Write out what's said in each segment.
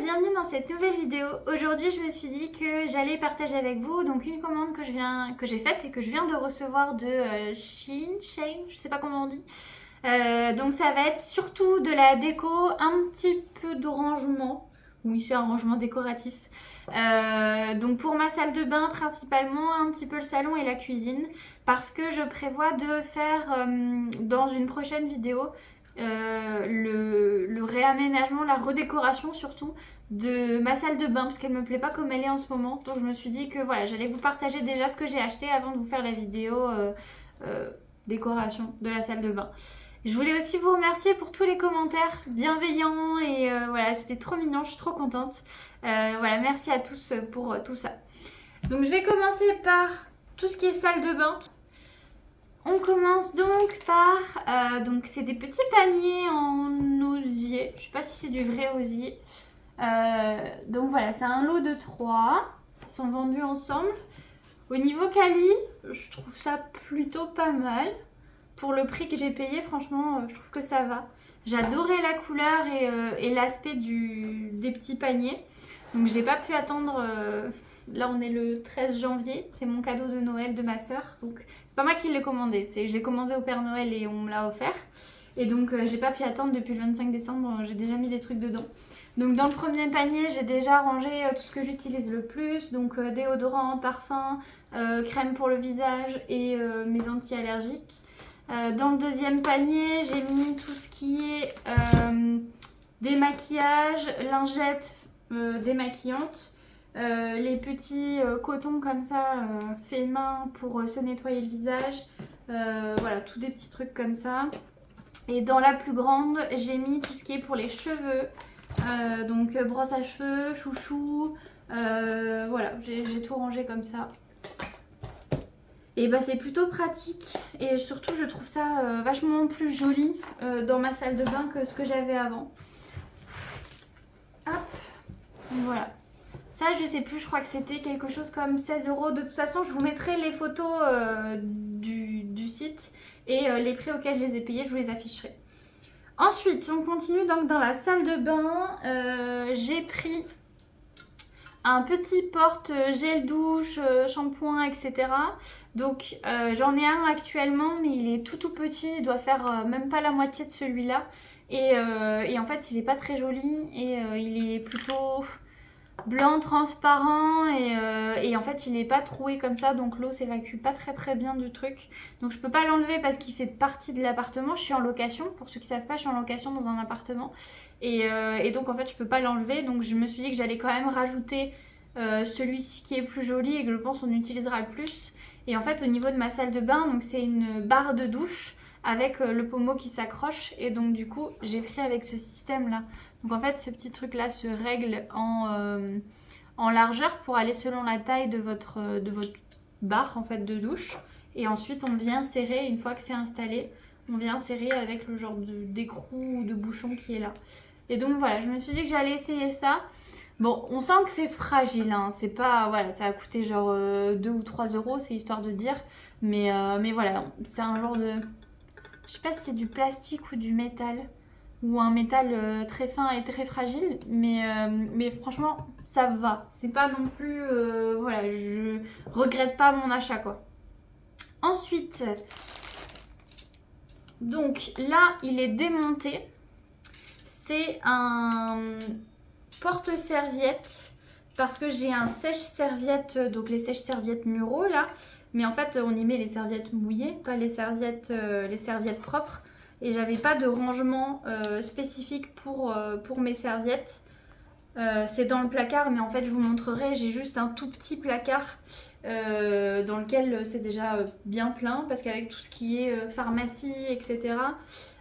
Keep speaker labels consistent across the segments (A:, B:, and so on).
A: bienvenue dans cette nouvelle vidéo. Aujourd'hui je me suis dit que j'allais partager avec vous donc une commande que j'ai faite et que je viens de recevoir de Shein, je sais pas comment on dit. Donc ça va être surtout de la déco, un petit peu de rangement. Oui, c'est un rangement décoratif. Donc pour ma salle de bain principalement, un petit peu le salon et la cuisine. Parce que je prévois de faire dans une prochaine vidéo le réaménagement, la redécoration surtout de ma salle de bain parce qu'elle me plaît pas comme elle est en ce moment. Donc je me suis dit que voilà, j'allais vous partager déjà ce que j'ai acheté avant de vous faire la vidéo décoration de la salle de bain. Je voulais aussi vous remercier pour tous les commentaires bienveillants et voilà, c'était trop mignon, je suis trop contente. Voilà, merci à tous pour tout ça. Donc je vais commencer par tout ce qui est salle de bain. On commence donc par, donc c'est des petits paniers en osier, je sais pas si c'est du vrai osier. Donc voilà, c'est un lot de 3, ils sont vendus ensemble. Au niveau quali, je trouve ça plutôt pas mal. Pour le prix que j'ai payé, franchement, je trouve que ça va. J'adorais la couleur et l'aspect des petits paniers. Donc j'ai pas pu attendre, là on est le 13 janvier, c'est mon cadeau de Noël de ma soeur. Donc c'est pas moi qui l'ai commandé, je l'ai commandé au Père Noël et on me l'a offert. Et donc j'ai pas pu attendre depuis le 25 décembre, j'ai déjà mis des trucs dedans. Donc dans le premier panier, j'ai déjà rangé tout ce que j'utilise le plus. Donc déodorant, parfum, crème pour le visage et mes anti-allergiques. Dans le deuxième panier, j'ai mis tout ce qui est démaquillage, lingettes démaquillantes, les petits cotons comme ça faits main pour se nettoyer le visage, voilà, tous des petits trucs comme ça. Et dans la plus grande, j'ai mis tout ce qui est pour les cheveux, donc brosse à cheveux, chouchou, voilà, j'ai tout rangé comme ça. Et bah c'est plutôt pratique et surtout je trouve ça vachement plus joli dans ma salle de bain que ce que j'avais avant. Hop, voilà. Ça je sais plus, je crois que c'était quelque chose comme 16 €. De toute façon je vous mettrai les photos du site et les prix auxquels je les ai payés, je vous les afficherai. Ensuite on continue donc dans la salle de bain, j'ai pris un petit porte gel douche, shampoing, etc. Donc j'en ai un actuellement mais il est tout petit, il doit faire même pas la moitié de celui-là. Et en fait il est pas très joli et il est plutôt blanc transparent et en fait il est pas troué comme ça, donc l'eau s'évacue pas très bien du truc. Donc je peux pas l'enlever parce qu'il fait partie de l'appartement, je suis en location, pour ceux qui savent pas je suis en location dans un appartement et donc en fait je peux pas l'enlever, donc je me suis dit que j'allais quand même rajouter celui-ci qui est plus joli et que je pense on utilisera le plus. Et en fait au niveau de ma salle de bain, donc c'est une barre de douche avec le pommeau qui s'accroche et donc du coup j'ai pris avec ce système là. Donc en fait ce petit truc là se règle en largeur pour aller selon la taille de votre barre en fait de douche. Et ensuite on vient serrer, une fois que c'est installé, on vient serrer avec le genre d'écrou ou de bouchon qui est là. Et donc voilà, je me suis dit que j'allais essayer ça. Bon, on sent que c'est fragile, hein. C'est pas, voilà, ça a coûté genre 2 ou 3 €, c'est histoire de dire. Mais voilà, c'est un genre de... Je sais pas si c'est du plastique ou du métal. Ou un métal très fin et très fragile. Mais franchement, ça va. C'est pas non plus... voilà, je regrette pas mon achat, quoi. Ensuite, donc là, il est démonté. C'est un porte-serviette parce que j'ai un sèche-serviette, donc les sèche-serviettes Muro là. Mais en fait, on y met les serviettes mouillées, pas les serviettes propres. Et j'avais pas de rangement spécifique pour mes serviettes. C'est dans le placard, mais en fait je vous montrerai, j'ai juste un tout petit placard dans lequel c'est déjà bien plein, parce qu'avec tout ce qui est pharmacie, etc.,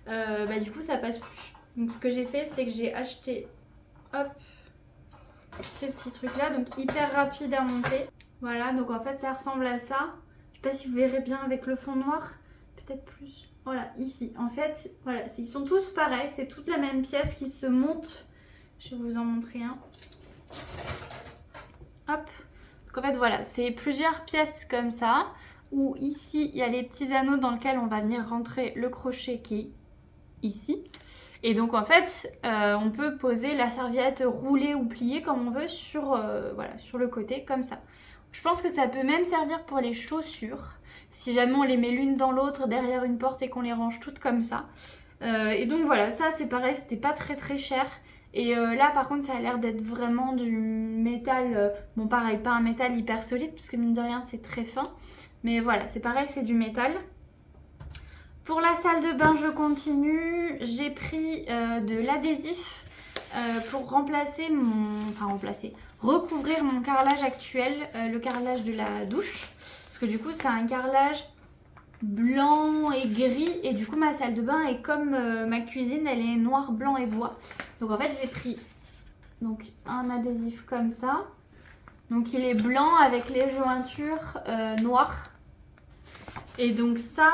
A: bah, du coup ça passe plus. Donc ce que j'ai fait, c'est que j'ai acheté, hop, ce petit truc là, donc hyper rapide à monter. Voilà, donc en fait ça ressemble à ça. Je sais pas si vous verrez bien avec le fond noir, peut-être plus. Voilà, ici. En fait, voilà, ils sont tous pareils, c'est toute la même pièce qui se monte. Je vais vous en montrer un. Hop. Donc en fait, voilà, c'est plusieurs pièces comme ça, où ici, il y a les petits anneaux dans lesquels on va venir rentrer le crochet qui ici. Et donc en fait, on peut poser la serviette roulée ou pliée comme on veut sur, voilà, sur le côté, comme ça. Je pense que ça peut même servir pour les chaussures, si jamais on les met l'une dans l'autre derrière une porte et qu'on les range toutes comme ça. Et donc voilà, ça c'est pareil, c'était pas très très cher. Et là par contre ça a l'air d'être vraiment du métal, bon pareil, pas un métal hyper solide, parce que mine de rien c'est très fin. Mais voilà, c'est pareil, c'est du métal. Pour la salle de bain, je continue. J'ai pris de l'adhésif pour recouvrir mon carrelage actuel, le carrelage de la douche. Parce que du coup, c'est un carrelage blanc et gris. Et du coup, ma salle de bain est comme ma cuisine, elle est noir, blanc et bois. Donc en fait, j'ai pris donc, un adhésif comme ça. Donc il est blanc avec les jointures noires. Et donc ça,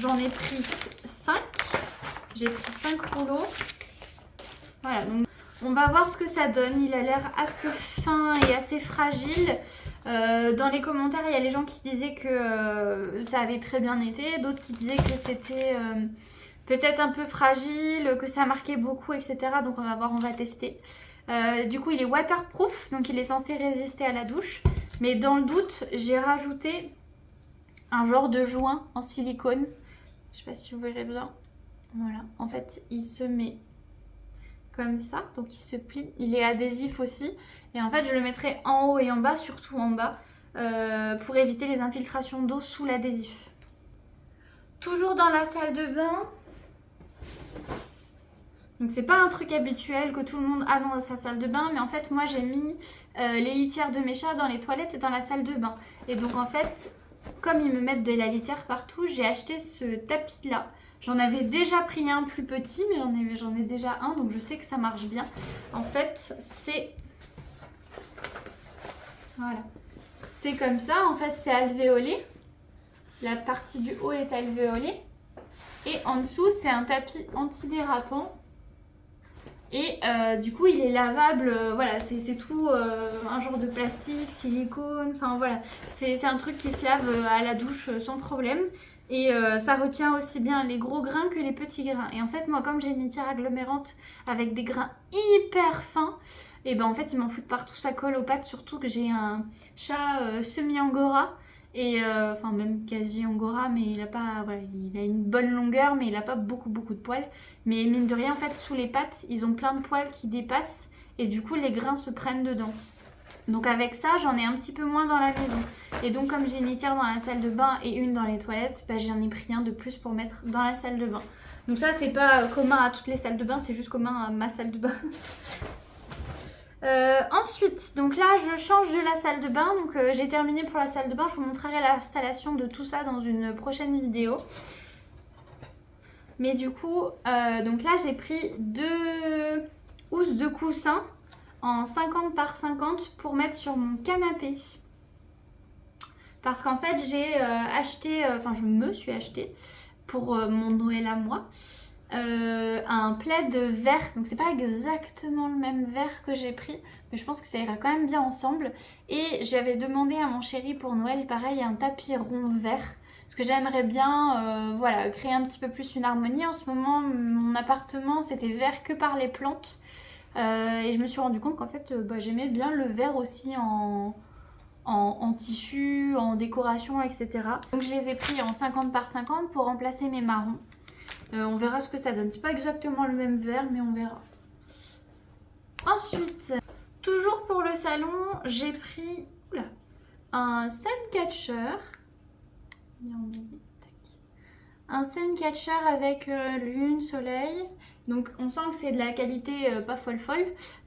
A: j'en ai pris 5. J'ai pris 5 rouleaux. Voilà, donc on va voir ce que ça donne. Il a l'air assez fin et assez fragile. Dans les commentaires, il y a les gens qui disaient que ça avait très bien été. D'autres qui disaient que c'était peut-être un peu fragile, que ça marquait beaucoup, etc. Donc on va voir, on va tester. Du coup, il est waterproof, donc il est censé résister à la douche. Mais dans le doute, j'ai rajouté un genre de joint en silicone. Je sais pas si vous verrez bien. Voilà, en fait, il se met comme ça, donc il se plie. Il est adhésif aussi. Et en fait, je le mettrai en haut et en bas, surtout en bas, pour éviter les infiltrations d'eau sous l'adhésif. Toujours dans la salle de bain. Donc c'est pas un truc habituel que tout le monde a dans sa salle de bain, mais en fait moi j'ai mis les litières de mes chats dans les toilettes et dans la salle de bain. Et donc en fait, comme ils me mettent de la litière partout, j'ai acheté ce tapis là. J'en avais déjà pris un plus petit, mais j'en ai déjà un, donc je sais que ça marche bien. En fait, c'est... Voilà. C'est comme ça, en fait c'est alvéolé. La partie du haut est alvéolée. Et en dessous, c'est un tapis antidérapant. Et du coup, il est lavable, voilà, c'est tout un genre de plastique, silicone, enfin voilà. C'est un truc qui se lave à la douche sans problème. Et ça retient aussi bien les gros grains que les petits grains. Et en fait, moi, comme j'ai une litière agglomérante avec des grains hyper fins, et ben en fait, ils m'en foutent partout, ça colle aux pattes. Surtout que j'ai un chat semi-angora. Et enfin même quasi angora, mais il a pas, voilà, il a une bonne longueur, mais il a pas beaucoup de poils. Mais mine de rien, en fait, sous les pattes, ils ont plein de poils qui dépassent et du coup les grains se prennent dedans. Donc avec ça, j'en ai un petit peu moins dans la maison. Et donc comme j'ai une litière dans la salle de bain et une dans les toilettes, bah, j'en ai pris un de plus pour mettre dans la salle de bain. Donc ça, c'est pas commun à toutes les salles de bain, c'est juste commun à ma salle de bain. Ensuite, donc là je change de la salle de bain, donc j'ai terminé pour la salle de bain, je vous montrerai l'installation de tout ça dans une prochaine vidéo. Mais du coup, donc là j'ai pris 2 housses de coussin en 50 par 50 pour mettre sur mon canapé. Parce qu'en fait j'ai acheté, enfin je me suis acheté pour mon Noël à moi, un plaid vert, donc c'est pas exactement le même vert que j'ai pris, mais je pense que ça ira quand même bien ensemble. Et j'avais demandé à mon chéri pour Noël pareil un tapis rond vert, parce que j'aimerais bien voilà, créer un petit peu plus une harmonie. En ce moment mon appartement c'était vert que par les plantes, et je me suis rendu compte qu'en fait j'aimais bien le vert aussi en tissu, en décoration, etc. Donc je les ai pris en 50 par 50 pour remplacer mes marrons. On verra ce que ça donne. C'est pas exactement le même vert, mais on verra. Ensuite, toujours pour le salon, j'ai pris un Suncatcher. Un Suncatcher avec lune, soleil. Donc on sent que c'est de la qualité pas folle,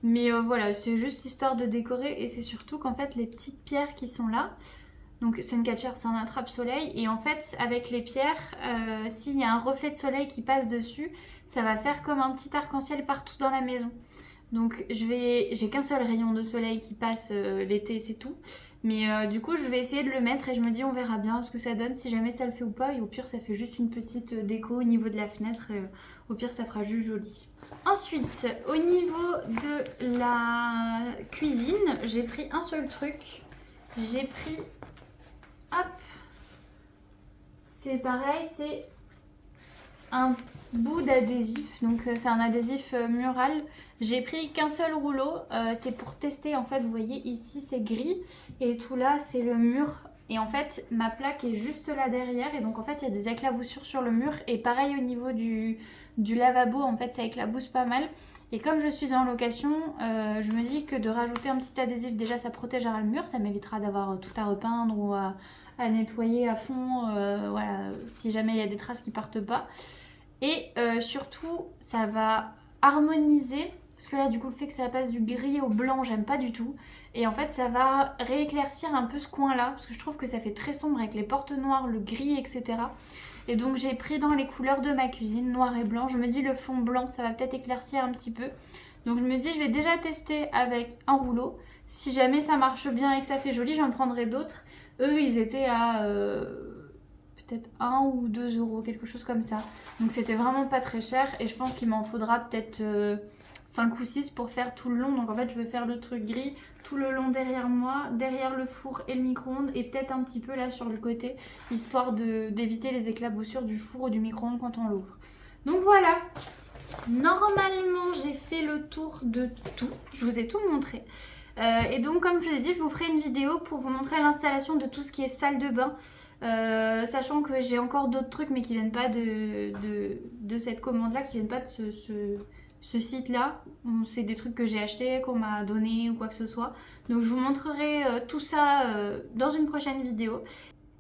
A: mais voilà, c'est juste histoire de décorer. Et c'est surtout qu'en fait les petites pierres qui sont là, donc Suncatcher c'est un attrape-soleil, et en fait avec les pierres, s'il y a un reflet de soleil qui passe dessus, ça va faire comme un petit arc-en-ciel partout dans la maison. Donc j'ai qu'un seul rayon de soleil qui passe l'été, c'est tout. Mais du coup je vais essayer de le mettre et je me dis on verra bien ce que ça donne, si jamais ça le fait ou pas. Et au pire ça fait juste une petite déco au niveau de la fenêtre, et au pire ça fera juste joli. Ensuite au niveau de la cuisine, j'ai pris un seul truc. J'ai pris, hop, c'est pareil, c'est un bout d'adhésif, donc c'est un adhésif mural. J'ai pris qu'un seul rouleau, c'est pour tester en fait, vous voyez ici c'est gris et tout là c'est le mur. Et en fait ma plaque est juste là derrière et donc en fait il y a des éclaboussures sur le mur et pareil au niveau du lavabo en fait ça éclabousse pas mal. Et comme je suis en location, je me dis que de rajouter un petit adhésif déjà ça protégera le mur, ça m'évitera d'avoir tout à repeindre ou à nettoyer à fond, voilà, si jamais il y a des traces qui partent pas. Et surtout, ça va harmoniser, parce que là, du coup, le fait que ça passe du gris au blanc, j'aime pas du tout. Et en fait, ça va rééclaircir un peu ce coin-là, parce que je trouve que ça fait très sombre avec les portes noires, le gris, etc. Et donc, j'ai pris dans les couleurs de ma cuisine, noir et blanc. Je me dis, le fond blanc, ça va peut-être éclaircir un petit peu. Donc, je me dis, je vais déjà tester avec un rouleau. Si jamais ça marche bien et que ça fait joli, j'en prendrai d'autres. Eux, ils étaient à peut-être 1 ou 2 euros, quelque chose comme ça. Donc c'était vraiment pas très cher et je pense qu'il m'en faudra peut-être 5 ou 6 pour faire tout le long. Donc en fait, je vais faire le truc gris tout le long derrière moi, derrière le four et le micro-ondes et peut-être un petit peu là sur le côté, histoire d'éviter les éclaboussures du four ou du micro-ondes quand on l'ouvre. Donc voilà, normalement j'ai fait le tour de tout, je vous ai tout montré. Et donc comme je vous ai dit, je vous ferai une vidéo pour vous montrer l'installation de tout ce qui est salle de bain. Sachant que j'ai encore d'autres trucs mais qui viennent pas de cette commande là, qui viennent pas de ce site là. C'est des trucs que j'ai achetés, qu'on m'a donné ou quoi que ce soit. Donc je vous montrerai tout ça dans une prochaine vidéo.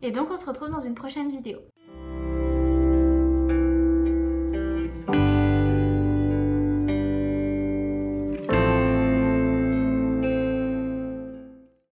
A: Et donc on se retrouve dans une prochaine vidéo.